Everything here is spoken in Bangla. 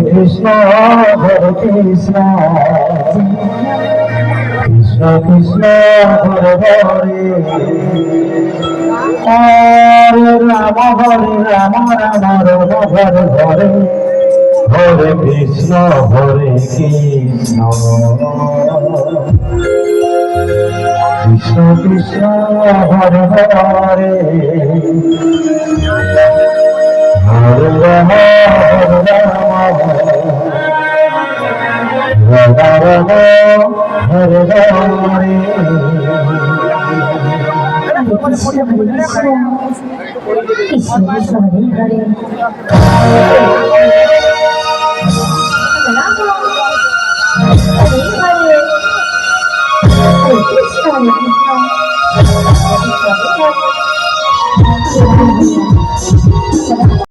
কৃষ্ণ হরে কৃষ্ণ কৃষ্ণ কৃষ্ণ হরে হরে হরে রাম রাম রাম হরে হরে হরে কৃষ্ণ কৃষ্ণ কৃষ্ণ হরে হরে হরে রাম হরে হরে কৃষ্ণ কৃষ্ণ হরে হরে